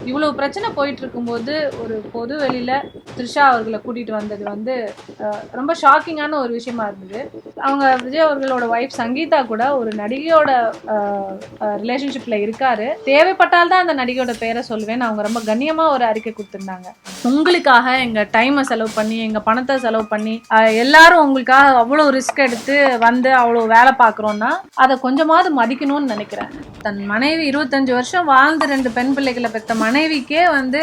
இவ்வளவு பிரச்சனை போயிட்டு இருக்கும்போது ஒரு பொது வெளியில த்ரிஷா அவர்களை கூட்டிட்டு வந்தது வந்து ரொம்ப ஷாக்கிங்கான ஒரு விஷயமா இருந்தது. அவங்க விஜய் அவர்களோட ஒய்ஃப் சங்கீதா கூட ஒரு நடிகையோட ரிலேஷன்ஷிப்ல இருக்காரு. தேவைப்பட்டால் தான் அந்த நடிகையோட பேரை சொல்வேன். அவங்க ரொம்ப கண்ணியமா ஒரு அறிக்கை கொடுத்திருந்தாங்க. உங்களுக்காக எங்க டைமை செலவு பண்ணி எங்க பணத்தை செலவு பண்ணி எல்லாரும் உங்களுக்காக அவ்வளவு ரிஸ்க் எடுத்து வந்து அவ்வளவு வேலை பார்க்குறோம்னா அதை கொஞ்சமாவது மதிக்கணும்னு நினைக்கிறேன். தன் மனைவி 25 வருஷம் வாழ்ந்து 2 பெண் பிள்ளைகளை பெற்ற மனைவிக்கே வந்து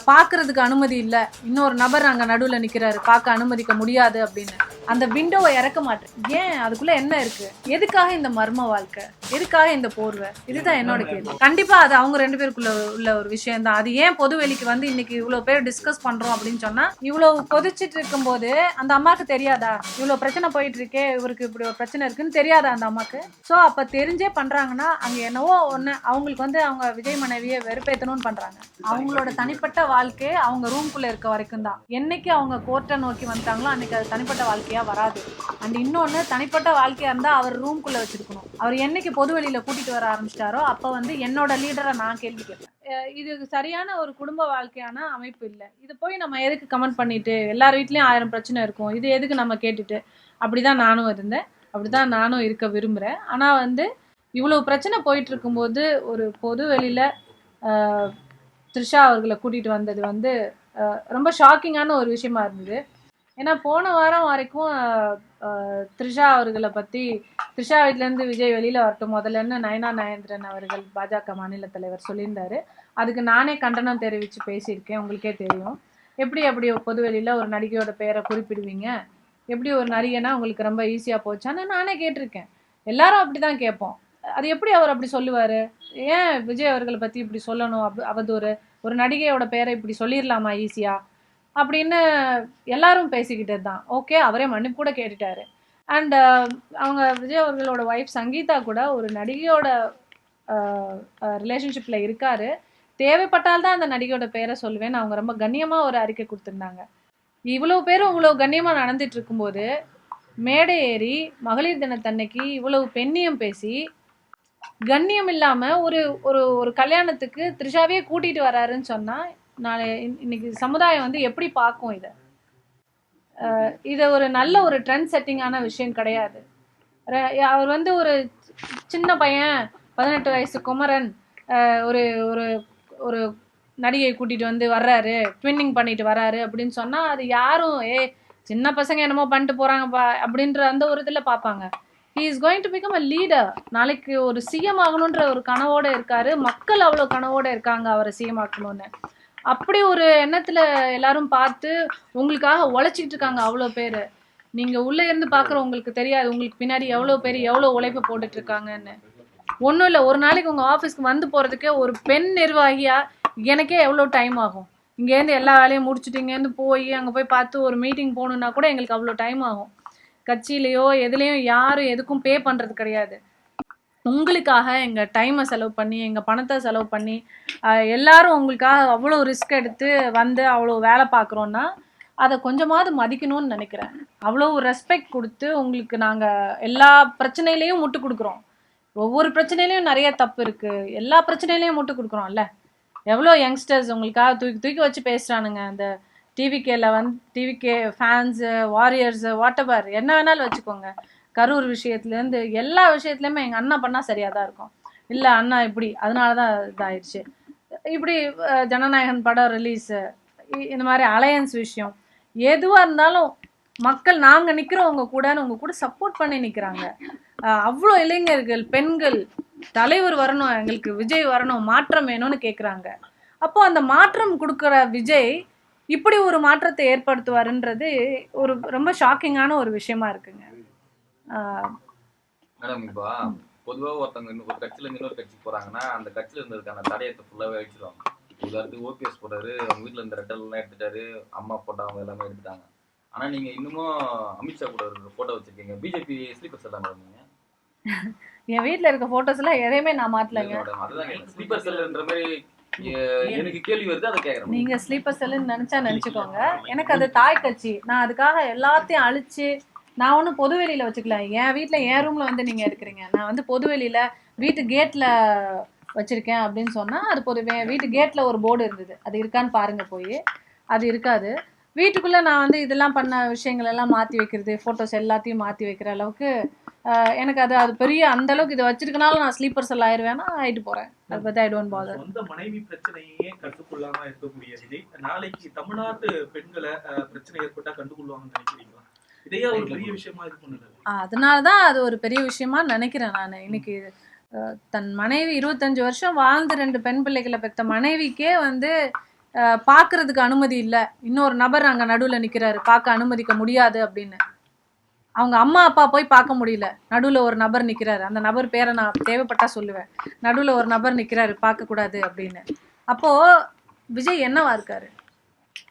பார்க்கறதுக்கு அனுமதி இல்லை, இன்னொரு நபர் அங்கே நடுவில் நிற்கிறாரு, பார்க்க அனுமதிக்க முடியாது அப்படின்னு அந்த விண்டோவை இறக்க மாட்டேன். ஏன்? அதுக்குள்ள என்ன இருக்கு? எதுக்காக இந்த மர்ம வாழ்க்கை? எதுக்காக இந்த போர்வை? இதுதான் என்னோட கேள்வி. கண்டிப்பா அது அவங்க 2 பேருக்குள்ள உள்ள ஒரு விஷயம் தான். அது ஏன் பொது வெளிக்கு வந்து இன்னைக்கு இவ்வளவு பேர் டிஸ்கஸ் பண்றோம் அப்படின்னு சொன்னா, இவ்வளவு கொதிச்சிட்டு இருக்கும் போது அந்த அம்மாக்கு தெரியாதா இவ்வளவு பிரச்சனை போயிட்டு இருக்கே, இவருக்கு இப்படி ஒரு பிரச்சனை இருக்குன்னு தெரியாதா அந்த அம்மாக்கு? சோ அப்ப தெரிஞ்சே பண்றாங்கன்னா அங்க என்னவோ ஒண்ணு அவங்களுக்கு வந்து அவங்க விஜய் மனைவியை வெறுப்பேத்தணும்னு பண்றாங்க. அவங்களோட தனிப்பட்ட வாழ்க்கை அவங்க ரூம்குள்ள இருக்க வரைக்கும் தான். என்னைக்கு அவங்க கோர்ட்டை நோக்கி வந்துட்டாங்களோ அன்னைக்கு அது தனிப்பட்ட வாழ்க்கையா வராது. அண்ட் இன்னொன்னு, தனிப்பட்ட வாழ்க்கையா இருந்தா அவர் ரூம்குள்ள வச்சிருக்கணும். அவர் என்னைக்கு பொது வெளியில கூட்டிட்டு வர ஆரம்பிச்சிட்டாரோ அப்ப வந்து என்னோட லீடரை நான் கேள்வி கேட்பேன். இது சரியான ஒரு குடும்ப வாழ்க்கையான அமைப்பு இல்லை. இது போய் நம்ம எதுக்கு கமெண்ட் பண்ணிட்டு, எல்லார் வீட்லயும் 1000 பிரச்சனை இருக்கும், இது எதுக்கு நம்ம கேட்டுட்டு? அப்படிதான் நானும் இருந்தேன், அப்படிதான் நானும் இருக்க விரும்புறேன். ஆனா வந்து இவ்வளவு பிரச்சனை போயிட்டு இருக்கும்போது ஒரு பொது வெளியில த்ரிஷா அவர்களை கூட்டிட்டு வந்தது வந்து ரொம்ப ஷாக்கிங்கான ஒரு விஷயமா இருந்தது. ஏன்னா போன வாரம் வரைக்கும் த்ரிஷா அவர்களை பற்றி, த்ரிஷா வீட்டிலேருந்து விஜய் வெளியில் வரட்டும் முதல்லன்னு நயனா நாகேந்திரன் அவர்கள் பாஜக மாநில தலைவர் சொல்லியிருந்தாரு. அதுக்கு நானே கண்டனம் தெரிவித்து பேசியிருக்கேன், உங்களுக்கே தெரியும். எப்படி அப்படி பொது வெளியில் ஒரு நடிகையோட பேரை குறிப்பிடுவீங்க? எப்படி ஒரு நடிகைனா உங்களுக்கு ரொம்ப ஈஸியாக போச்சான்னு நானே கேட்டிருக்கேன். எல்லாரும் அப்படி தான் கேட்போம். அது எப்படி அவர் அப்படி சொல்லுவார்? ஏன் விஜய் அவர்களை பற்றி இப்படி சொல்லணும்? அவதூறு, ஒரு நடிகையோட பேரை இப்படி சொல்லிடலாமா ஈஸியாக அப்படின்னு எல்லாரும் பேசிக்கிட்டது தான். ஓகே, அவரே மன்னிப்பு கூட கேட்டுட்டாரு. அண்ட் அவங்க விஜய் அவர்களோட ஒய்ஃப் சங்கீதா கூட ஒரு நடிகையோட ரிலேஷன்ஷிப்ல இருக்காரு. தேவைப்பட்டால் தான் அந்த நடிகையோட பேரை சொல்லுவேன். அவங்க ரொம்ப கண்ணியமா ஒரு அறிக்கை கொடுத்திருந்தாங்க. இவ்வளவு பேரும் இவ்வளவு கண்ணியமா நடந்துட்டு இருக்கும்போது மேடை ஏறி மகளிர் தினத்தன்னைக்கு இவ்வளவு பெண்ணியம் பேசி கண்ணியம் இல்லாம ஒரு ஒரு கல்யாணத்துக்கு த்ரிஷாவே கூட்டிட்டு வராருன்னு சொன்னா நாளை இன்னைக்கு சமுதாயம் வந்து எப்படி பார்க்கும்? இதை ஒரு நல்ல ஒரு ட்ரெண்ட் செட்டிங்கான விஷயம் கிடையாது. அவர் வந்து ஒரு சின்ன பையன், 18 வயசு குமரன் ஒரு ஒரு ஒரு நடிகை கூட்டிட்டு வந்து வர்றாரு, ட்வின்னிங் பண்ணிட்டு வர்றாரு அப்படின்னு சொன்னா அது யாரும் சின்ன பசங்க என்னமோ பண்ணிட்டு போறாங்கப்பா அப்படின்ற அந்த ஒரு இதில் பார்ப்பாங்க. He is going to become a leader. நாளைக்கு ஒரு சிஎம் ஆகணுன்ற ஒரு கனவோட இருக்காரு. மக்கள் அவ்வளோ கனவோட இருக்காங்க அவரை சிஎம் ஆக்கணும்னு. அப்படி ஒரு எண்ணத்துல எல்லாரும் பார்த்து உங்களுக்காக உழைச்சிக்கிட்டு இருக்காங்க அவ்வளோ பேர். நீங்க உள்ள இருந்து பார்க்குற உங்களுக்கு தெரியாது உங்களுக்கு பின்னாடி எவ்வளோ பேர் எவ்வளோ உழைப்பு போட்டுட்டு இருக்காங்கன்னு. ஒன்றும் இல்லை, ஒரு நாளைக்கு உங்க ஆஃபீஸ்க்கு வந்து போறதுக்கே ஒரு பெண் நிர்வாகியா எனக்கே எவ்வளோ டைம் ஆகும். இங்கேருந்து எல்லா வேலையும் முடிச்சுட்டு இங்கேருந்து போய் அங்கே போய் பார்த்து ஒரு மீட்டிங் போகணுன்னா கூட எங்களுக்கு அவ்வளோ டைம் ஆகும். கட்சியிலையோ எதுலேயும் யாரும் எதுக்கும் பே பண்ணுறது கிடையாது. உங்களுக்காக எங்கள் டைமை செலவு பண்ணி எங்கள் பணத்தை செலவு பண்ணி எல்லாரும் உங்களுக்காக அவ்வளோ ரிஸ்க் எடுத்து வந்து அவ்வளோ வேலை பார்க்குறோன்னா அதை கொஞ்சமாவது மதிக்கணும்னு நினைக்கிறேன். அவ்வளோ ரெஸ்பெக்ட் கொடுத்து உங்களுக்கு நாங்கள் எல்லா பிரச்சனையிலையும் முட்டு கொடுக்குறோம். ஒவ்வொரு பிரச்சனையிலையும் நிறைய தப்பு இருக்குது, எல்லா பிரச்சனையிலையும் முட்டு கொடுக்குறோம்ல. எவ்வளோ யங்ஸ்டர்ஸ் உங்களுக்காக தூக்கி தூக்கி வச்சு பேசுகிறானுங்க. அந்த டிவிகே ஃபேன்ஸு, வாரியர்ஸு, வாட் எவர் என்ன வேணாலும் வச்சுக்கோங்க. கரூர் விஷயத்துலேருந்து எல்லா விஷயத்துலையுமே எங்கள் அண்ணா பண்ணால் சரியாக தான் இருக்கும். இல்லை அண்ணா இப்படி அதனால தான் இதாகிடுச்சு, இப்படி ஜனநாயகன் படம் ரிலீஸு, இந்த மாதிரி அலையன்ஸ் விஷயம் எதுவாக இருந்தாலும் மக்கள் நாங்கள் நிற்கிறோம் உங்கள் கூடன்னு உங்கள் கூட சப்போர்ட் பண்ணி நிற்கிறாங்க. அவ்வளோ இளைஞர்கள், பெண்கள், தலைவர் வரணும், எங்களுக்கு விஜய் வரணும், மாற்றம் வேணும்னு கேட்குறாங்க. அப்போ அந்த மாற்றம் கொடுக்குற விஜய் இப்படி ஒரு மாற்றத்தை ஏற்படுத்துவாருன்றது ஒரு ரொம்ப ஷாக்கிங்கான ஒரு விஷயமா இருக்குங்க. மேடம், இப்போ பொதுவாக ஒருத்தவங்க ஒரு கட்சியில இன்னொரு கட்சிக்கு போறாங்கன்னா அந்த கட்சியில இருந்ததுக்கான தடயத்தை ஃபுல்லாவே அழிச்சிருவாங்க. உதாரணத்துக்கு ஓபிஎஸ் போறாரு, அவங்க வீட்டுல இருந்த ரெட்டெல்லாம் எடுத்துட்டாரு, அம்மா போட்டோ அவங்க எல்லாமே எடுத்துட்டாங்க. ஆனா நீங்க இன்னமும் அமித்ஷா கூட இருக்கிற போட்டோ வச்சிருக்கீங்க. பிஜேபி ஸ்லீப்பர்ஸ் எல்லாம் மேடம் நீங்க என் வீட்டுல இருக்க போட்டோஸ் எல்லாம் எதையுமே நான் மாத்தலங்க. அதுதான் ஸ்லீப்பர் செல்ன்ற மாதிரி எனக்கு கேள்வி வருது, அதை கேட்கறேன். நீங்க ஸ்லீப்பர் செல்லுன்னு நினைச்சா நினைச்சுக்கோங்க. எனக்கு அது தாய் கட்சி. நான் அதுக்காக எல்லாத்தையும் அழிச்சு நான் ஒன்றும் பொதுவெளியில் வச்சுக்கல. என் வீட்டில் என் ரூமில் வந்து நீங்கள் இருக்கிறீங்க, நான் வந்து பொதுவெளியில் வீட்டு கேட்டில் வச்சிருக்கேன் அப்படின்னு சொன்னா அது பொதுவே வீட்டு கேட்ல ஒரு போர்டு இருந்தது, அது இருக்கான்னு பாருங்க போய். அது இருக்காது. வீட்டுக்குள்ள நான் வந்து இதெல்லாம் பண்ண விஷயங்கள் எல்லாம் மாத்தி வைக்கிறது, போட்டோஸ் எல்லாத்தையும் மாத்தி வைக்கிற அளவுக்கு எனக்கு அது பெரிய அந்த அளவுக்கு இதை வச்சிருக்கனால நான் ஸ்லீப்பர்ஸ் எல்லாம் ஆயிடுவேன்னா ஆயிட்டு போறேன். அதை பத்தி ஐ டோன்ட் பாதர். சொந்த மனைவி பிரச்சனையே கண்டுகொள்ளாம இருக்கக்கூடிய விஜய் நாளைக்கு தமிழ்நாட்டு பெண்களை பிரச்சனை ஏற்பட்டா கண்டுகொள்வாங்கன்னு நினைக்கிறீங்களா? இதையே ஒரு பெரிய விஷயமா இது பண்ணுது. அதனாலதான் அது ஒரு பெரிய விஷயமா நினைக்கிறேன் நான். இன்னைக்கு தன் மனைவி 25 வருஷம் வாழ்ந்து 2 பெண் பிள்ளைகளை பெற்ற மனைவிக்கே வந்து பாக்குறதுக்கு அனுமதி இல்லை, இன்னொரு நபர் அங்க நடுவுல நிக்கிறாரு பார்க்க அனுமதிக்க முடியாது அப்படின்னு. அவங்க அம்மா அப்பா போய் பார்க்க முடியல, நடுவுல ஒரு நபர் நிக்கிறாரு, அந்த நபர் பேரை நான் தேவைப்பட்டா சொல்லுவேன், நடுவுல ஒரு நபர் நிக்கிறாரு பார்க்க கூடாது அப்படின்னு. அப்போ விஜய் என்னவா இருக்காரு?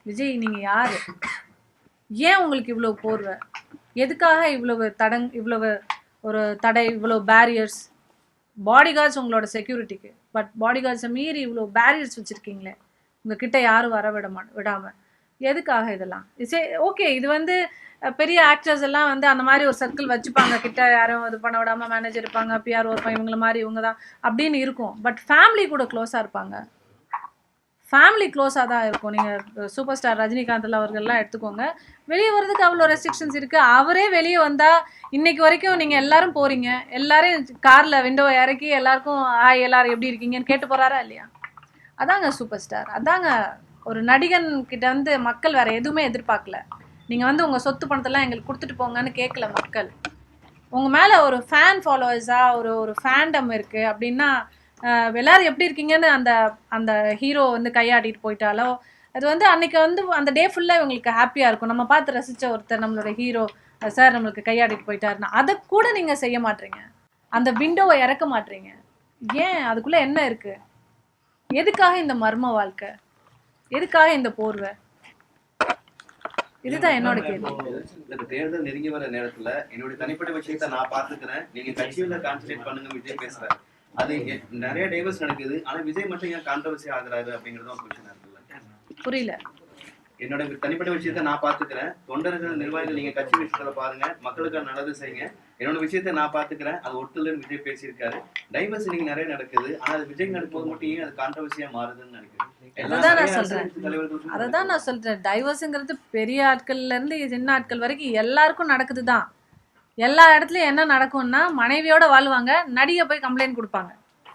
விஜய் நீங்க யாரு? ஏன் உங்களுக்கு இவ்வளவு போர்வை? எதுக்காக இவ்வளவு இவ்வளவு ஒரு தடை, இவ்வளவு பேரியர்ஸ்? பாடி கார்ட்ஸ் உங்களோட செக்யூரிட்டிக்கு, பட் பாடி கார்ட்ஸை மீறி இவ்வளோ பேரியர்ஸ் வச்சுருக்கீங்களே, உங்ககிட்ட யாரும் வர விடாமல். எதுக்காக இதெல்லாம்? ஓகே, இது வந்து பெரிய ஆக்டர்ஸ் எல்லாம் வந்து அந்த மாதிரி ஒரு சர்க்கிள் வச்சுப்பாங்க, கிட்ட யாரும் இது பண்ண விடாமல் மேனேஜர் இருப்பாங்க, பிஆர் இருப்பாங்க, இவங்கள மாதிரி இவங்க தான் அப்படின்னு இருக்கும். பட் ஃபேமிலி கூட க்ளோஸாக இருப்பாங்க, ஃபேமிலி க்ளோஸாக தான் இருக்கும். நீங்கள் சூப்பர் ஸ்டார் ரஜினிகாந்த் அவர்கள்லாம் எடுத்துக்கோங்க, வெளியே வர்றதுக்கு அவ்வளோ ரெஸ்ட்ரிக்ஷன்ஸ் இருக்குது. அவரே வெளியே வந்தால் இன்னைக்கு வரைக்கும் நீங்கள் எல்லாரும் போகிறீங்க, எல்லாரையும் காரில் விண்டோவை இறக்கி எல்லாருக்கும் ஹாய் எல்லாரும் எப்படி இருக்கீங்கன்னு கேட்டு போகிறாரா இல்லையா? அதாங்க சூப்பர் ஸ்டார், அதாங்க ஒரு நடிகன் கிட்ட வந்து மக்கள் வேறு எதுவுமே எதிர்பார்க்கல. நீங்கள் வந்து உங்கள் சொத்து பணத்தெல்லாம் எங்களுக்கு கொடுத்துட்டு போங்கன்னு கேட்கல மக்கள். உங்கள் மேலே ஒரு ஃபேன் ஃபாலோவர்ஸாக ஒரு ஃபேண்டம் இருக்குது அப்படின்னா எல்லாரும் எப்படி இருக்கீங்கன்னு அந்த அந்த ஹீரோ வந்து கையாடிட்டு போயிட்டாலோ அது வந்து அன்னைக்கு வந்து அந்த டே ஃபுல்லாக இவங்களுக்கு ஹாப்பியாக இருக்கும். நம்ம பார்த்து ரசித்த ஒருத்தர் நம்மளோட ஹீரோ சார் நம்மளுக்கு கையாடிட்டு போயிட்டாருன்னா அதை கூட நீங்கள் செய்ய மாட்டீங்க, அந்த விண்டோவை இறக்க மாட்டீங்க. ஏன்? அதுக்குள்ளே என்ன இருக்குது? எதுக்காக இந்த மர்ம வாழ்க்கை? எதுக்காக இந்த போர்வை? இதுதான் என்னோட கேள்வி. இந்த தேர்தல் நெருங்கி வர நேரத்துல என்னுடைய தனிப்பட்ட விஷயத்த நான் பாத்துக்கிறேன், நீங்க கட்சியில கான்சன்ட்ரேட் பண்ணுங்க விஜய் பேசுறாரு. அது நிறைய டைவர்ஸ் நடக்குது, ஆனா விஜய் மட்டும் ஏன் கான்ட்ரவர்சி ஆகுறாரு அப்படிங்கறது ஒரு பிரச்சனை இருக்குல்ல. புரியல. என்னோட தனிப்பட்ட விஷயத்த நான் பாத்துக்கிறேன், தொண்டர்கள் நிர்வாகிகள் நீங்க கட்சி விஷயத்துல பாருங்க, மக்களுக்கு நல்லது செய்யுங்க, என்னோட விஷயத்த நான் பாத்துக்கிறேன், அது ஒட்டுலன்னு விஜய் பேசியிருக்காரு. டைவர்ஸ் நீங்க நிறைய நடக்குது, ஆனா அது விஜய் நடக்கும்போது மட்டும் ஏன் அது கான்ட்ரவர்சியா மாறுதுன்னு நினைக்கிறேன். அதான் நான் சொல்றேன், டைவர்ஸுங்கிறது பெரிய ஆட்கள்ல இருந்து சின்ன ஆட்கள் வரைக்கும் எல்லாருக்கும் நடக்குதுதான். எல்லா இடத்துலயும் என்ன நடக்கும்னா மனைவியோட வாழ்வாங்க, நடிகை போய் கம்ப்ளைண்ட் கொடுப்பாங்க.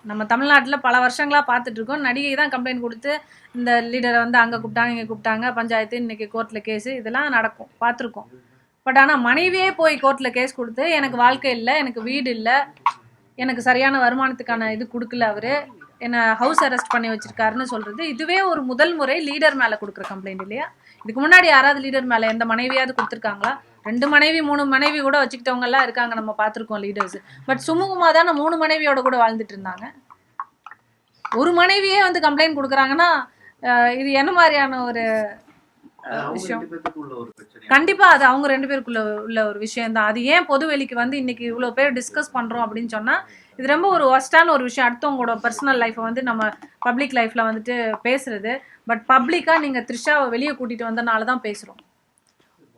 நம்ம தமிழ்நாட்டில் பல வருஷங்களாக பார்த்துட்டு இருக்கோம், நடிகை தான் கம்ப்ளைண்ட் கொடுத்து இந்த லீடரை வந்து அங்கே கூப்பிட்டாங்க இங்கே கூப்பிட்டாங்க, பஞ்சாயத்து இன்னைக்கு கோர்ட்டில் கேஸு, இதெல்லாம் நடக்கும், பார்த்துருக்கோம். பட் ஆனால் மனைவியே போய் கோர்ட்டில் கேஸ் கொடுத்து எனக்கு வாழ்க்கை இல்லை, எனக்கு வீடு இல்லை, எனக்கு சரியான வருமானத்துக்கான இது கொடுக்கல, அவர் என்னை ஹவுஸ் அரெஸ்ட் பண்ணி வச்சிருக்காருன்னு சொல்கிறது, இதுவே ஒரு முதல் முறை லீடர் மேலே கொடுக்குற கம்ப்ளைண்ட் இல்லையா? இதுக்கு முன்னாடி யாராவது லீடர் மேலே எந்த மனைவியாவது கொடுத்துருக்காங்களா? 2 மனைவி 3 மனைவி கூட வச்சுக்கிட்டவங்க எல்லாம் இருக்காங்க, நம்ம பார்த்துருக்கோம் லீடர்ஸ். பட் சுமூகமாக தானே 3 மனைவியோட கூட வாழ்ந்துட்டு இருந்தாங்க. ஒரு மனைவியே வந்து கம்ப்ளைண்ட் கொடுக்குறாங்கன்னா இது என்ன மாதிரியான ஒரு விஷயம்? கண்டிப்பா அது அவங்க 2 பேருக்குள்ள உள்ள ஒரு விஷயம் தான். அது ஏன் பொது வெளிக்கு வந்து இன்னைக்கு இவ்வளவு பேர் டிஸ்கஸ் பண்றோம் அப்படின்னு சொன்னா இது ரொம்ப ஒரு ஒஸ்டான ஒரு விஷயம். அடுத்தவங்களோட பர்சனல் லைஃப்பை வந்து நம்ம பப்ளிக் லைஃப்ல வந்துட்டு பேசுறது. பட் பப்ளிக்கா நீங்க த்ரிஷாவை வெளியே கூட்டிட்டு வந்தனால தான் பேசுறோம்.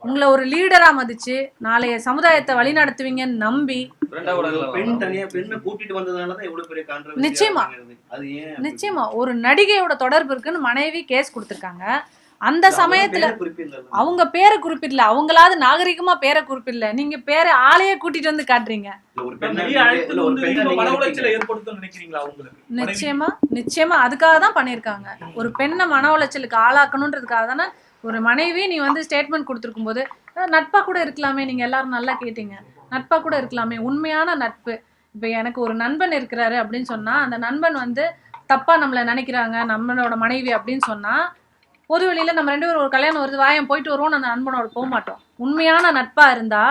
உங்களை ஒரு லீடரா மதிச்சு நாளைய சமுதாயத்தை வழி நடத்துவீங்கன்னு நம்பி நிச்சயமா ஒரு நடிகையோட தொடர்பு இருக்குன்னு மனைவி கேஸ் கொடுத்திருக்காங்க. அந்த சமயத்துல அவங்க பேரை குறிப்பிடல, அவங்களாவது நாகரிகமா பேரை குறிப்பிடல, நீங்க பேரை ஆளையே கூட்டிட்டு வந்து காட்டுறீங்க. நிச்சயமா நிச்சயமா அதுக்காக தான் பண்ணிருக்காங்க. ஒரு பெண்ணை மன உளைச்சலுக்கு ஆளாக்கணுன்றதுக்காக தானே. ஒரு மனைவி நீ வந்து ஸ்டேட்மெண்ட் கொடுத்துருக்கும் போது நட்பா கூட இருக்கலாமே, நீங்க எல்லாரும் நல்லா கேட்டீங்க, நட்பா கூட இருக்கலாமே, உண்மையான நட்பு. இப்ப எனக்கு ஒரு நண்பன் இருக்கிறாரு அப்படின்னு சொன்னா அந்த நண்பன் வந்து தப்பா நம்மள நினைக்கிறாங்க நம்மளோட மனைவி அப்படின்னு சொன்னா பொது வெளியில நம்ம 2 பேரும் ஒரு கல்யாணம் வருது வாயம் போயிட்டு வருவோம், அந்த நண்பனோட போக மாட்டோம். உண்மையான நட்பா இருந்தா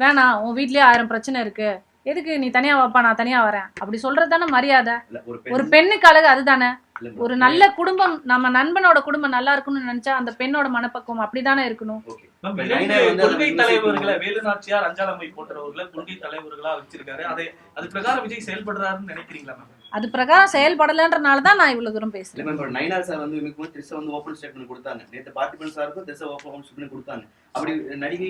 வேணாம் உன் வீட்லயே 1000 பிரச்சனை இருக்கு, எதுக்கு நீ தனியா வாப்பா நான் தனியா வரேன் அப்படி சொல்றது தானே மரியாதை. ஒரு பெண்ணுக்கு அழகு அதுதானே. ஒரு நல்ல குடும்பம், நம்ம நண்பனோட குடும்பம் நல்லா இருக்கணும்னு நினைச்சா அந்த பெண்ணோட மனப்பக்குவம் அப்படிதானே இருக்கணும். கொள்கை தலைவர்களை வேலுநாச்சியார் அஞ்சாலம்மை போன்றவர்களை கொள்கை தலைவர்களா வச்சிருக்காரு, அது பிரகாரம் விஜய் செயல்படுறாருன்னு நினைக்கிறீங்களா? அது பிரகாரம் செயல்படலன்றனாலதான் நான் இவ்வளவு தூரம் பேசுறேன். நைனார் சார் வந்து த்ரிஷா வந்து ஓபன் ஸ்டேட்மெண்ட் கொடுத்தாங்க, நேற்று பார்த்திபன் சாருக்கும் த்ரிஷா ஓபன் ஸ்டேட்மெண்ட் கொடுத்தாங்க. அப்படி நடிகை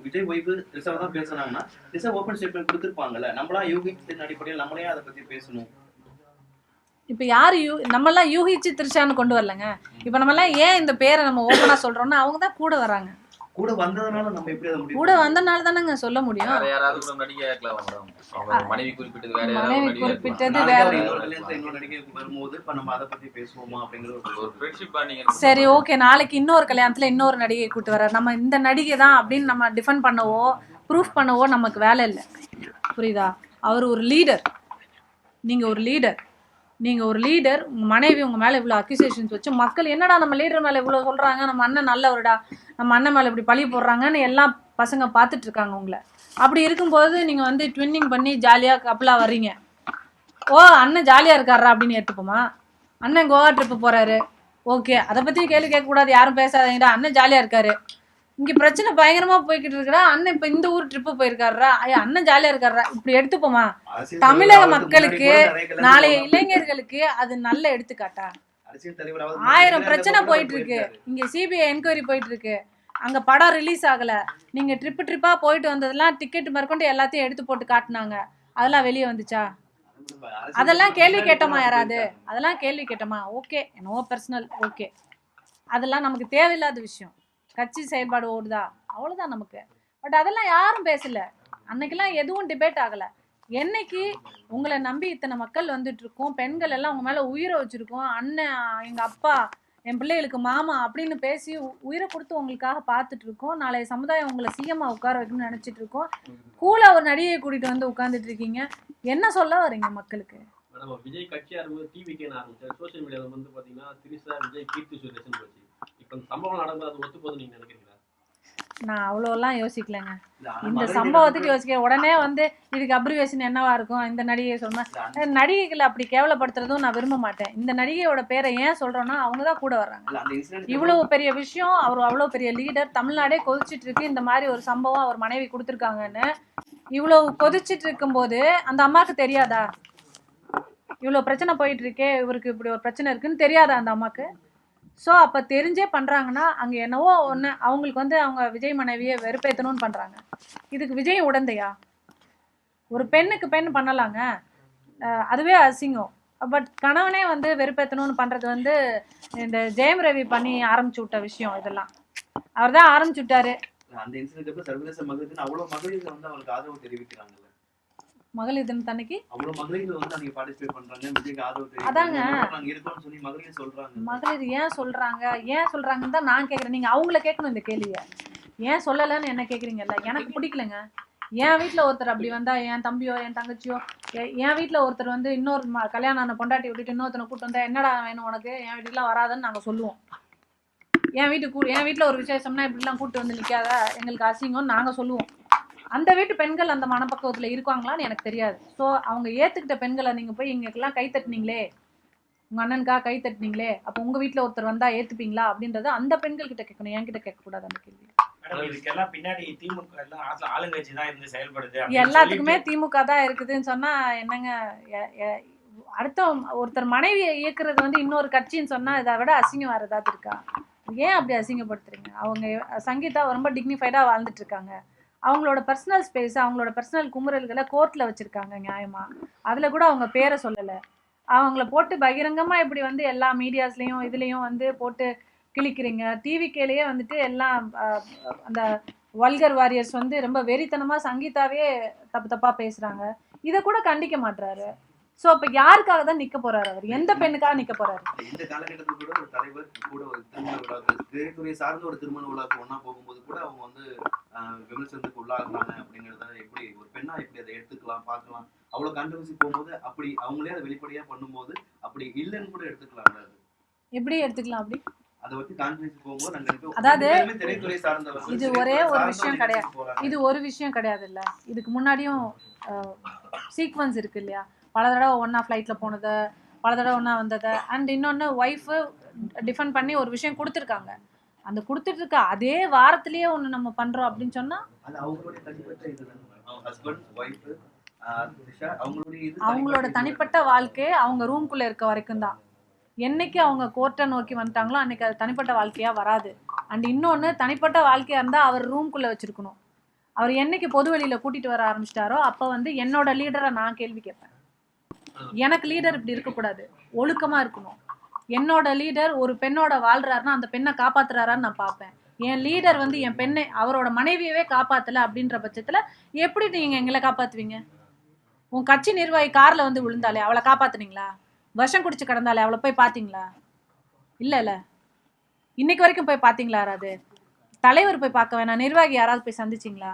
விஜய் ஒய்ஃப் த்ரிஷா தான் பேசினாங்கன்னா த்ரிஷா ஓபன் ஸ்டேட்மெண்ட் கொடுத்துருப்பாங்கல்ல, நம்மளா யோகித்தின் அடிப்படையில் நம்மளே அதை பத்தி பேசணும். இப்போ யார் நம்மலாம் யூகிச்சு த்ரிஷான்னு கொண்டு வரலங்க. இப்போ நம்மலாம் ஏன் இந்த பேரை நம்ம ஓப்பனா சொல்றோம்னா அவங்க தான் கூட வராங்க. கூட வந்ததுனால நம்ம எப்படி அதை முடியும்? கூட வந்தனால தானங்க சொல்ல முடியும். வேற யாராவது கூட நடிகை ஆக்கலாம் மேடம். அவங்க மனைவி குறிப்பிட்டது வேற யாராவது மனைவி நடிகை குறிப்பிட்டது ஆக்கலாம். வேற. நாளைக்கு இன்னொரு கல்யாணத்துல இன்னொரு நடிகை வரும்போது இப்ப நம்ம அதை பத்தி பேசுவோமா அப்படிங்கிற ஒரு ஃப்ரெண்ட்ஷிப்பா நீங்க சரி ஓகே, நாளைக்கு இன்னொரு கல்யாணத்துல இன்னொரு நடிகை கூட்டு வர நம்ம இந்த நடிகை தான் அப்படின்னு நம்ம டிஃபெண்ட் பண்ணவோ ப்ரூஃப் பண்ணவோ நமக்கு வேலை இல்லை. புரியுதா? அவர் ஒரு லீடர், நீங்க ஒரு லீடர், நீங்க ஒரு லீடர். உங்க மனைவி உங்க மேல இவ்வளவு அக்யூசேஷன்ஸ் வச்சு மக்கள் என்னடா நம்ம லீடர் மேல இவ்வளவு சொல்றாங்க, நம்ம அண்ணன் நல்லவருடா, நம்ம அண்ணன் மேல இப்படி பழி போடுறாங்கன்னு எல்லாம் பசங்க பார்த்துட்டு இருக்காங்க உங்களை. அப்படி இருக்கும்போது நீங்க வந்து ட்வின்னிங் பண்ணி ஜாலியா கப்பலா வர்றீங்க. ஓ அண்ணன் ஜாலியா இருக்காரா அப்படின்னு எடுத்துப்போமா? அண்ணன் கோவா ட்ரிப்பு போறாரு, ஓகே, அதை பத்தி கேள்வி கேட்கக்கூடாது, யாரும் பேசாதீங்கடா, அண்ணன் ஜாலியா இருக்காரு. இங்க பிரச்சனை பயங்கரமா போய்கிட்டு இருக்கா, அண்ணன் இப்ப இந்த ஊர் ட்ரிப்பு போயிருக்காருடா, அண்ணன் ஜாலியா இருக்காருடா, இப்படி எடுத்துப்போமா? தமிழக மக்களுக்கு நாளைய இளைஞர்களுக்கு அது நல்ல எடுத்துக்காட்டா? 1000 பிரச்சனை போயிட்டு இருக்கு, இங்க சிபிஐ என்கொயரி போயிட்டு இருக்கு, அங்க படம் ரிலீஸ் ஆகல, நீங்க ட்ரிப்பா போயிட்டு வந்ததெல்லாம் டிக்கெட் மேற்கொண்டு எல்லாத்தையும் எடுத்து போட்டு காட்டினாங்க, அதெல்லாம் வெளியே வந்துச்சா? அதெல்லாம் கேள்வி கேட்டோமா? யாராவது அதெல்லாம் கேள்வி கேட்டோமா? ஓகே, நோ பர்சனல், ஓகே, அதெல்லாம் நமக்கு தேவையில்லாத விஷயம். கட்சி செயல்பாடு ஓடுதா அவ்வளவுதான் நமக்கு. பட் அதெல்லாம் யாரும் பேசல, அன்னைக்கெல்லாம் எதுவும் டிபேட் ஆகல. என்னைக்கு உங்களை நம்பி இத்தனை மக்கள் வந்துட்டு இருக்கோம், பெண்கள் எல்லாம் உங்க மேல உயிரை வச்சிருக்கோம், அண்ணன் எங்க அப்பா என் பிள்ளைகளுக்கு மாமா அப்படின்னு பேசி உயிரை கொடுத்து உங்களுக்காக பார்த்துட்டு இருக்கோம், நாளைய சமுதாயம் உங்களை சிஎம்மா உட்கார வைக்கணும்னு நினைச்சிட்டு இருக்கோம், கூலா ஒரு நடிகையை கூட்டிட்டு வந்து உட்கார்ந்துட்டு இருக்கீங்க, என்ன சொல்ல வரீங்க மக்களுக்கு? மேடம் விஜய் கட்சியா இருக்கும்போது டிவிக்கேன்னு ஆரம்பிச்சாரு, சோசியல் மீடியாவில் வந்து பாத்தீங்கன்னா திரிசா விஜய் கீர்த்தி சுரேஷன் போச்சு. இப்ப இந்த சம்பவம் நடந்தது அது ஒத்து போகுது நீங்க நினைக்கிறீங்களா? நான் அவ்வளோலாம் யோசிக்கலைங்க. இந்த சம்பவத்துக்கு யோசிக்க உடனே வந்து இதுக்கு அப்ரிவேஷன் என்னவா இருக்கும், இந்த நடிகை சொன்னேன். நடிகைகளை அப்படி கேவலப்படுத்துறதும் நான் விரும்ப மாட்டேன். இந்த நடிகையோட பேரை ஏன் சொல்றோம்னா அவங்க தான் கூட வர்றாங்க. இவ்வளவு பெரிய விஷயம், அவர் அவ்வளவு பெரிய லீடர், தமிழ்நாடே கொதிச்சிட்டு இருக்கு, இந்த மாதிரி ஒரு சம்பவம் அவர் மனைவி கொடுத்துருக்காங்கன்னு. இவ்வளவு கொதிச்சிட்டு இருக்கும்போது அந்த அம்மாவுக்கு தெரியாதா இவ்வளவு பிரச்சனை போயிட்டு இருக்கே, இவருக்கு இப்படி ஒரு பிரச்சனை இருக்குன்னு தெரியாதா அந்த அம்மாக்கு? ஸோ அப்போ தெரிஞ்சே பண்ணுறாங்கன்னா அங்கே என்னவோ ஒன்று அவங்களுக்கு வந்து அவங்க விஜய் மனைவியை வெறுப்பேற்றணும்னு பண்ணுறாங்க. இதுக்கு விஜய் உடந்தையா? ஒரு பெண்ணுக்கு பெண் பண்ணலாங்க, அதுவே அசிங்கம். பட் கணவனே வந்து வெறுப்பேற்றணும்னு பண்ணுறது வந்து இந்த ஜெயம் ரவி பண்ணி ஆரம்பிச்சு விட்ட விஷயம். இதெல்லாம் அவர் தான் ஆரம்பிச்சு விட்டாரு. அந்த இன்சிடென்ட் சர்வதேச மகளிர் அவ்வளவு மகளிர் வந்து அவங்களுக்கு ஆதரவு தெரிவிக்கிறாங்க. மகளிர் தினத்தன்னைக்கு அவ்வளவு மகளிர் வந்து அன்னைக்கு பார்ட்டிசிபேட் பண்றாங்க, விஜய்க்கு ஆதரவு தெரிவிக்கிறாங்க. அதாங்க நாங்க இருக்கோம்னு சொல்லி மகளிர் சொல்றாங்க. மகளிர் ஏன் சொல்றாங்கன்னு தான் நான் கேட்குறேன். நீங்கள் அவங்கள கேட்கணும் இந்த கேள்வியை. ஏன் சொல்லலைன்னு என்ன கேட்குறீங்கல்ல? எனக்கு பிடிக்கலங்க. என் வீட்டில் ஒருத்தர் அப்படி வந்தால், என் தம்பியோ என் தங்கச்சியோ, என் வீட்டில் ஒருத்தர் வந்து இன்னொரு கல்யாணம் ஆன பொண்டாட்டி விட்டுட்டு இன்னொருத்தனை கூப்பிட்டு வந்தா என்னடா வேணும் உனக்கு, என் வீட்டுக்குலாம் வராதுன்னு நாங்கள் சொல்லுவோம். என் வீட்டில் ஒரு விசேஷம்னா இப்படிலாம் கூப்பிட்டு வந்து நிற்காத, எங்களுக்கு அசிங்கம்னு நாங்கள் சொல்லுவோம். அந்த வீட்டு பெண்கள் அந்த மனப்பக்குவத்தில் இருக்காங்களான்னு எனக்கு தெரியாது. ஸோ அவங்க ஏற்றுக்கிட்ட பெண்களை நீங்கள் போய் இங்கெல்லாம் கை தட்டினீங்களே, உங்கள் அண்ணனுக்காக கை தட்டினீங்களே, அப்போ உங்கள் வீட்டில் ஒருத்தர் வந்தால் ஏற்றுப்பீங்களா அப்படின்றத அந்த பெண்கள் கிட்ட கேட்கணும், என்கிட்ட கேட்கக்கூடாது அந்த கேள்வி. இதுக்கெல்லாம் பின்னாடி திமுக எல்லாம் ஆளுங்கட்சி தான் இருந்து செயல்படுது. எல்லாத்துக்குமே திமுக தான் இருக்குதுன்னு சொன்னா என்னங்க? அடுத்த ஒருத்தர் மனைவியை இயக்குறது வந்து இன்னொரு கட்சின்னு சொன்னா இதை விட அசிங்கம் வேற ஏதாவது இருக்கா? ஏன் அப்படி அசிங்கப்படுத்துறீங்க? அவங்க சங்கீதா ரொம்ப டிக்னிஃபைடா வாழ்ந்துட்டு இருக்காங்க. அவங்களோட பர்சனல் ஸ்பேஸ், அவங்களோட பர்சனல் குமுறல்களை கோர்ட்ல வச்சிருக்காங்க நியாயமா. அதுல கூட அவங்க பேரை சொல்லலை. அவங்கள போட்டு பகிரங்கமா இப்படி வந்து எல்லா மீடியாஸ்லயும் இதுலயும் வந்து போட்டு கிழிக்கிறீங்க. டிவிக்கேலேயே வந்துட்டு எல்லாம் அந்த வல்கர் வாரியர்ஸ் வந்து ரொம்ப வெறித்தனமா சங்கீதாவே தப்பா பேசுறாங்க. இதை கூட கண்டிக்க மாட்டாரு. சோ அப்ப யாருக்காக தான் நிக்க போறாரு? அவர் எந்த பெண்ணுக்காக நிக்க போறாரு? இந்த காலகட்டத்தில் கூட ஒரு தலைவர் கூட ஒரு திருமண விழாக்கு, திரைத்துறை சார்ந்த ஒரு திருமண விழாக்கு ஒன்னா போகும்போது கூட அவங்க வந்து விமர்சனத்துக்கு உள்ளாகுறாங்க அப்படிங்கறத எப்படி ஒரு பெண்ணா எப்படி அதை எடுத்துக்கலாம் பார்க்கலாம். அவ்வளவு கான்ட்ரவர்சி போகும்போது அப்படி அவங்களே அதை வெளிப்படையா பண்ணும்போது அப்படி இல்லைன்னு கூட எடுத்துக்கலாம். அது எப்படி எடுத்துக்கலாம்? அப்படி அதை வச்சு கான்ட்ரவர்சி போகும்போது நாங்க அதாவது திரைத்துறை சார்ந்தவர்கள் இது ஒரே ஒரு விஷயம் கிடையாது. இது ஒரு விஷயம் கிடையாது இல்ல, இதுக்கு முன்னாடியும் சீக்வன்ஸ் இருக்கு இல்லையா? பல தடவை ஒன்னா ஃப்ளைட்ல போனது, பல தடவை ஒன்னா வந்தது, அண்ட் இன்னொன்னு ஒய்ஃபு டிஃபெண்ட் பண்ணி ஒரு விஷயம் கொடுத்துருக்காங்க. அந்த கொடுத்துட்டு இருக்க அதே வாரத்திலேயே ஒன்று நம்ம பண்றோம் அப்படின்னு சொன்னா அவங்களோட தனிப்பட்ட வாழ்க்கை அவங்க ரூம்குள்ள இருக்க வரைக்கும் தான். என்னைக்கு அவங்க கோர்ட்டை நோக்கி வந்துட்டாங்களோ அன்னைக்கு அது தனிப்பட்ட வாழ்க்கையா வராது. அண்ட் இன்னொன்று, தனிப்பட்ட வாழ்க்கையா இருந்தா அவர் ரூம்குள்ள வச்சிருக்கணும். அவர் என்னைக்கு பொது வெளியில கூட்டிட்டு வர ஆரம்பிச்சிட்டாரோ அப்ப வந்து என்னோட லீடரை நான் கேள்வி கேட்பேன். எனக்கு லீடர் இப்படி இருக்கக்கூடாது, ஒழுக்கமா இருக்கணும். என்னோட லீடர் ஒரு பெண்ணோட வாழ்றாருன்னா அந்த பெண்ணை காப்பாத்துறாரான்னு நான் பார்ப்பேன். என் லீடர் வந்து என் பெண்ணை அவரோட மனைவியவே காப்பாத்தல அப்படின்ற பட்சத்துல எப்படி நீங்க எங்களை காப்பாத்துவீங்க? உன் கட்சி நிர்வாகி கார்ல வந்து விழுந்தாலே அவளை காப்பாத்துனீங்களா? விஷம் குடிச்சு கிடந்தாலே அவளை போய் பாத்தீங்களா? இல்ல இன்னைக்கு வரைக்கும் போய் பாத்தீங்களா? யாராவது தலைவர் போய் பார்க்க வேணாம், நிர்வாகி யாராவது போய் சந்திச்சிங்களா?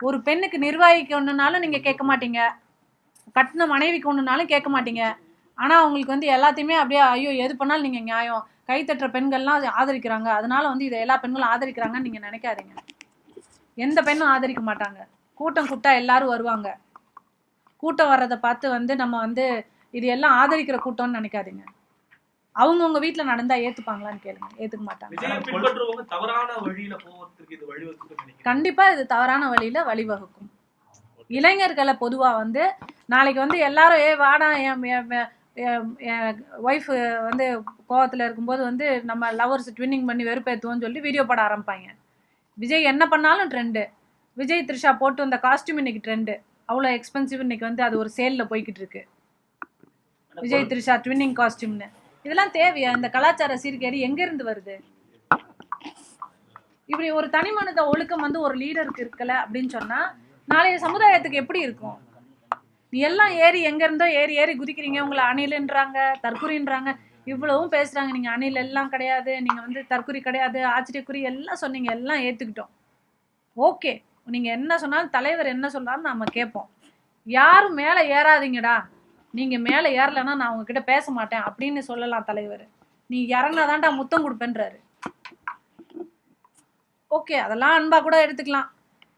ஒரு பெண்ணுக்கு நிர்வாகிக்கு ஒண்ணுனாலும் நீங்க கேட்க மாட்டீங்க, கட்டின மனைவிக்கு ஒண்ணுனாலும் கேட்க மாட்டீங்க. ஆனா அவங்களுக்கு வந்து எல்லாத்தையுமே அப்படியே ஐயோ எது பண்ணாலும் நீங்க நியாயம், கை தட்டுற பெண்கள்லாம் ஆதரிக்கிறாங்க, அதனால வந்து இதை எல்லா பெண்களும் ஆதரிக்கிறாங்கன்னு நீங்க நினைக்காதீங்க. எந்த பெண்ணும் ஆதரிக்க மாட்டாங்க. கூட்டம் கூட்டா எல்லாரும் வருவாங்க. கூட்டம் வர்றதை பார்த்து வந்து நம்ம வந்து இது எல்லாம் ஆதரிக்கிற கூட்டம்னு நினைக்காதீங்க. அவங்கவுங்க வீட்டுல நடந்தா ஏத்துப்பாங்களான்னு கேளுங்க, ஏத்துக்க மாட்டாங்க. தவறான வழியில போவதற்கு இது வழிவகுக்கும். கண்டிப்பா இது தவறான வழியில வழிவகுக்கும். இளைஞர்களை பொதுவா வந்து நாளைக்கு வந்து எல்லாரும் வாடா என் ஒய்ஃப் வந்து கோவத்துல இருக்கும்போது வந்து நம்ம லவர்ஸ் ட்வின்னிங் பண்ணி வெறுப்பேற்றுவோம்னு சொல்லி வீடியோ போட ஆரம்பிப்பாங்க. விஜய் என்ன பண்ணாலும் ட்ரெண்டு. விஜய் த்ரிஷா போட்டு வந்த காஸ்டியூம் இன்னைக்கு ட்ரெண்டு, அவ்வளோ எக்ஸ்பென்சிவ். இன்னைக்கு வந்து அது ஒரு சேலில் போய்கிட்டு இருக்கு, விஜய் த்ரிஷா ட்வின்னிங் காஸ்டியூம்னு. இதெல்லாம் தேவையா? இந்த கலாச்சார சீர்கேடு எங்கேருந்து வருது? இப்படி ஒரு தனி மனித ஒழுக்கம் வந்து ஒரு லீடருக்கு இருக்கல அப்படின்னு சொன்னா நாளைய சமுதாயத்துக்கு எப்படி இருக்கும்? நீ எல்லாம் ஏறி எங்க இருந்தோ ஏறி ஏறி குதிக்கிறீங்க. உங்களை அணில்ன்றாங்க, தற்குறின்றாங்க, இவ்வளவும் பேசுறாங்க. நீங்க அணில் எல்லாம் கிடையாது, நீங்க வந்து தற்குறி கிடையாது, ஆச்சரியக்குறி எல்லாம் சொன்னீங்க, எல்லாம் ஏத்துக்கிட்டோம். ஓகே, நீங்க என்ன சொன்னாலும் தலைவர் என்ன சொன்னாலும் நாம கேட்போம். யாரும் மேல ஏறாதீங்கடா, நீங்க மேல ஏறலைன்னா நான் உங்ககிட்ட பேச மாட்டேன் அப்படின்னு சொல்லலாம் தலைவர். நீ இறங்கினாதான்டா முத்தம் கொடுப்பேன்றாரு. ஓகே, அதெல்லாம் அன்பா கூட எடுத்துக்கலாம்.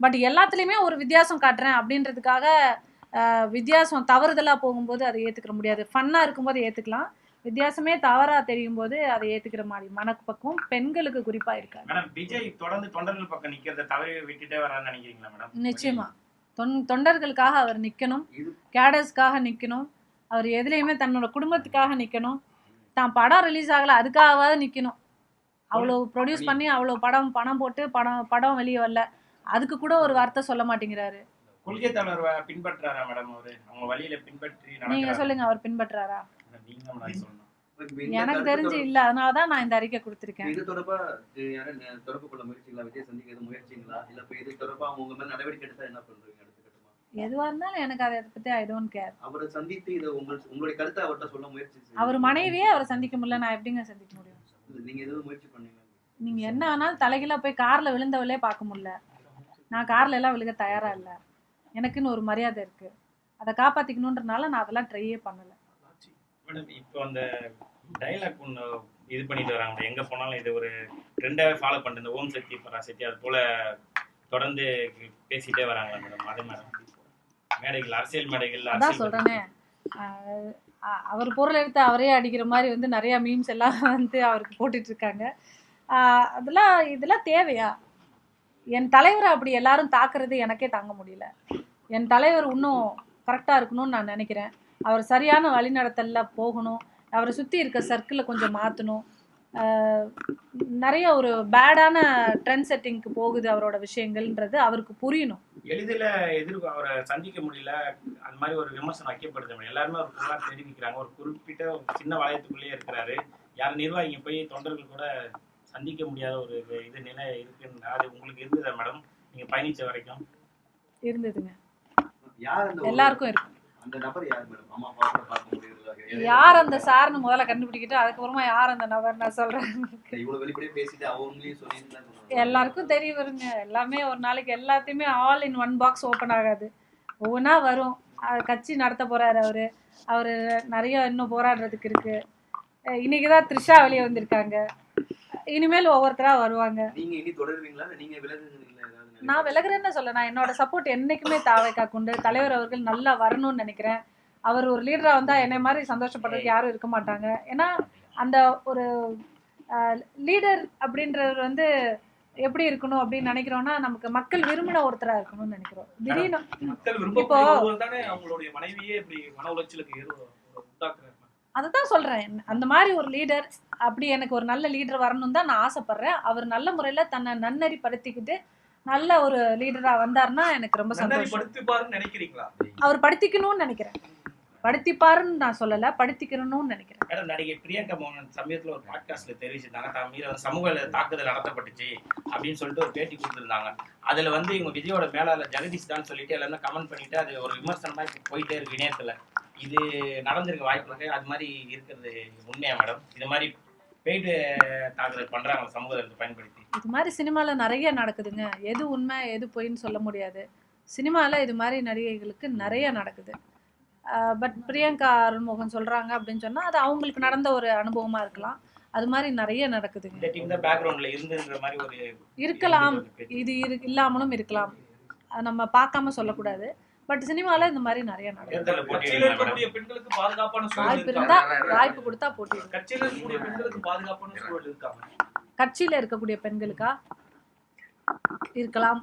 பட் எல்லாத்துலேயுமே ஒரு வித்தியாசம் காட்டுறேன் அப்படின்றதுக்காக வித்தியாசம் தவறுதலாக போகும்போது அதை ஏற்றுக்கிற முடியாது. ஃபன்னாக இருக்கும்போது ஏற்றுக்கலாம், வித்தியாசமே தவறாக தெரியும் போது அதை ஏற்றுக்கிற மாதிரி மனப்பக்கம் பெண்களுக்கு குறிப்பாக இருக்காது. மேடம், விஜய் தொடர்ந்து தொண்டர்கள் பக்கம் நிற்கிறத தவறி விட்டுட்டே வரான்னு நினைக்கிறீங்களா மேடம்? நிச்சயமா தொண்டர்களுக்காக அவர் நிற்கணும், கேடர்ஸ்க்காக நிற்கணும், அவர் எதுலேயுமே தன்னோட குடும்பத்துக்காக நிற்கணும். தான் படம் ரிலீஸ் ஆகலை அதுக்காகவாவது நிற்கணும். அவ்வளோ ப்ரொடியூஸ் பண்ணி அவ்வளோ பணம் போட்டு படம் வெளியே வரல, அதுக்கு கூட ஒரு வார்த்தை சொல்ல மாட்டேங்கிறாரு. கொள்கை தலைவர் பின்பற்றாரா மேடம்? அவரு அவங்க வழியில பின்பற்றி நீங்க சொல்லுங்க, அவர் பின்பற்றாரா? நீங்க சொல்லணும். எனக்கு தெரிஞ்சு இல்ல, அதனாலதான் நான் இந்த அறிக்கை கொடுத்திருக்கேன். இது தொடர்பா தொடர்பு கொள்ள முயற்சிங்களா? விஜய் சந்திக்க முயற்சிங்களா? இல்ல இப்ப இது தொடர்பா உங்க மேல நடவடிக்கை எடுத்தா என்ன பண்றீங்க அடுத்த கட்டமா? எதுவா இருந்தாலும் எனக்கு அதை பத்தி ஐ டோன்ட் கேர். அவரை சந்தித்து இதை உங்களுடைய கருத்தை அவர்கிட்ட சொல்ல முயற்சி. அவர் மனைவியே அவரை சந்திக்க முடியல, நான் எப்படிங்க சந்திக்க முடியும்? நீங்க எதுவும் முயற்சி பண்ணீங்க? நீங்க என்ன வேணாலும் தலைகீழா போய் கார்ல விழுந்தவளே பார்க்க முடியல. நான் கார்ல எல்லாம் விழுக தயாரா இல்ல. எனக்குன்னு ஒரு மரியாதை இருக்கு, அதை காப்பாத்திக்கணும்ன்றனால நான் அதெல்லாம் ட்ரையே பண்ணல. மேடம், இப்போ அந்த டைலாக் ஒன்று இது பண்ணிட்டு வராங்க, எங்க போனாலும் இது ஒரு ட்ரெண்டாவே ஃபாலோ பண்ணிட்டு இந்த ஓம் சக்தி பராசக்தி அது போல தொடர்ந்து பேசிட்டே வராங்களா மேடம்? அதே மேடம் மேடைகள், அரசியல் மேடைகள் அதான் சொல்றேனே, அவர் பொருள் எடுத்து அவரே அடிக்கிற மாதிரி வந்து நிறைய மீம்ஸ் எல்லாம் வந்து அவருக்கு போட்டுட்டு இருக்காங்க. இதெல்லாம் தேவையா? என் தலைவரை அப்படி எல்லாரும் தாக்குறது எனக்கே தாங்க முடியல. என் தலைவர் இன்னும் கரெக்டாக இருக்கணும்னு நான் நினைக்கிறேன். அவர் சரியான வழிநடத்தலில் போகணும், அவரை சுற்றி இருக்க சர்க்கிளை கொஞ்சம் மாற்றணும். நிறைய ஒரு பேடான ட்ரெண்ட் செட்டிங்க்கு போகுது அவரோட விஷயங்கள்ன்றது அவருக்கு புரியணும். எளிதில் அவரை சந்திக்க முடியல, அந்த மாதிரி ஒரு விமர்சனம் வைக்கப்படுது. எல்லாருமே ஒரு புகார் தெரிவிக்கிறாங்க. ஒரு குறிப்பிட்ட சின்ன வளையத்துக்குள்ளேயே இருக்கிறாரு. யார் நிர்வாகிங்க போய் தொண்டர்கள் கூட சந்திக்க முடியாத ஒரு இது நிலை இருக்குன்னு அது உங்களுக்கு இருந்ததா மேடம்? நீங்க பயணிச்ச வரைக்கும் இருந்ததுங்க. யார் எல்லாருக்கும் இருக்கும். அந்த நபர் யார் மேடம்? அம்மா அப்பா கூட பார்க்க முடியல. யார் அந்த சார்னு முதல்ல கண்டுபிடிக்கிட்டு அதுக்கப்புறமா யார் அந்த நபர் நான் சொல்றேன். இவ்வளவு வெளிப்படையா பேசிட்டு அவங்களையும் சொல்லிட்டு எல்லாருக்கும் தெரிய வருங்க. எல்லாமே ஒரு நாளைக்கு எல்லாத்தையுமே all in one box open ஆகாது, ஒவ்வொன்றா வரும். கட்சி நடத்த போறாரு அவரு நிறைய இன்னும் போராடுறதுக்கு இருக்கு. இன்னைக்குதான் த்ரிஷா வெளியே வந்திருக்காங்க, இனிமேல் ஒவ்வொருத்தரா வருவாங்க. நீங்க இனி தொடருவீங்களா? நீங்க விலகுவீங்களா? நான் விலகுறேன்னு சொல்ல, நான் என்னோட சப்போர்ட் என்னைக்குமே தாவைக்கா கொண்டு தலைவர் அவர்கள் நல்லா வரணும்னு நினைக்கிறேன். அவர் ஒரு லீடரா வந்தா என்னை மாதிரி சந்தோஷப்படுறதுக்கு யாரும் இருக்க மாட்டாங்க. ஏன்னா அந்த ஒரு லீடர் அப்படின்றவர் வந்து எப்படி இருக்கணும் அப்படின்னு நினைக்கிறோம்னா நமக்கு மக்கள் விரும்பின ஒருத்தரா இருக்கணும்னு நினைக்கிறோம். திடீர்னு மக்கள் விரும்பப்படுவது தானே அவங்களுடைய மனைவியே இப்படி மன உளைச்சலுக்கு உண்டாக்குறாங்க. அதைத்தான் சொல்றேன், அந்த மாதிரி ஒரு லீடர் அப்படி எனக்கு ஒரு நல்ல லீடர் வரணும் தான் நான் ஆசைப்படுறேன். அவர் நல்ல முறையில தன்னை நன்னறிப்படுத்திக்கிட்டு நல்ல ஒரு லீடரா வந்தாருன்னா எனக்கு ரொம்ப சந்தோஷம். நினைக்கிறீங்களா? அவர் படுத்திக்கணும்னு நினைக்கிறேன். படுத்திப்பாருன்னு நான் சொல்லல, படுத்திக்கிறணும்னு நினைக்கிறேன். மேடம், நடிகை பிரியங்கா மோகன் சமீபத்தில் ஒரு பாட்காஸ்ட்ல தெரிவிச்சிருந்தாங்க, தான் மீது வந்து சமூக தாக்குதல் நடத்தப்பட்டுச்சு அப்படின்னு சொல்லிட்டு ஒரு பேட்டி கொடுத்துருந்தாங்க. அதுல வந்து இவங்க விஜயோட மேலாளர் ஜெகதீஷ் தான் சொல்லிட்டு எல்லாமே கமெண்ட் பண்ணிட்டு அது ஒரு விமர்சனமா இப்போ போயிட்டே இருக்கு இணையத்துல. இது நடந்திருக்க வாய்ப்பு இருக்கு, அது மாதிரி இருக்கிறது உண்மையா மேடம்? இது மாதிரி பெய்டு தாக்குதல் பண்றாங்க சமூகத்தை பயன்படுத்தி? இது மாதிரி சினிமால நிறைய நடக்குதுங்க. எது உண்மை எது பொய்ன்னு சொல்ல முடியாது. சினிமால இது மாதிரி நடிகைகளுக்கு நிறைய நடக்குது. பட் பிரியங்கா அருள்மோகன் சொல்றாங்க அப்படின்னு சொன்னா அது அவங்களுக்கு நடந்த ஒரு அனுபவமா இருக்கலாம். அது மாதிரி நிறைய நடக்குதுங்க. இந்த டீம் தான் பேக்ரவுண்ட்ல இருந்துன்ற மாதிரி ஒரு இருக்கலாம், இது இல்லாமலும் இருக்கலாம். நம்ம பார்க்காம சொல்லக்கூடாது. பட் சினிமால இந்த மாதிரி நிறைய நடக்குது. தேர்தல்ல கட்சியில போட்டியிடுறீங்களா இருக்கக்கூடிய மேடம்? பெண்களுக்கு பாதுகாப்பான சூழல் வாய்ப்பு இருக்கா? இருந்தா, வாய்ப்பு கொடுத்தா போட்டிடுங்க. கட்சியில இருக்கக்கூடிய பெண்களுக்கு பாதுகாப்பான சூழல் இருக்காங்க. கட்சியில இருக்கக்கூடிய பெண்களுக்கா இருக்கலாம்.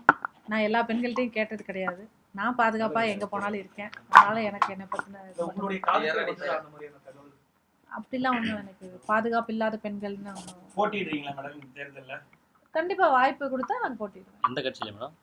நான் எல்லா பெண்கள்ட்டையும் கேட்டது கிடையாது. நான் பாதுகாப்பா எங்க போனாலும் இருக்கேன். அதனால எனக்கு என்ன பத்தின உங்களுடைய காலத்துல வந்து அந்த மாதிரியான தகவல் அப்படிலாம் ஒன்றும் எனக்கு பாதுகாப்பு இல்லாத பெண்கள்னு ஒன்றும். போட்டியிடுறீங்களா மேடம் இந்த தேர்தல்ல? கண்டிப்பா வாய்ப்பு கொடுத்தா நான் போட்டிடுவேன். எந்த கட்சியில மேடம்?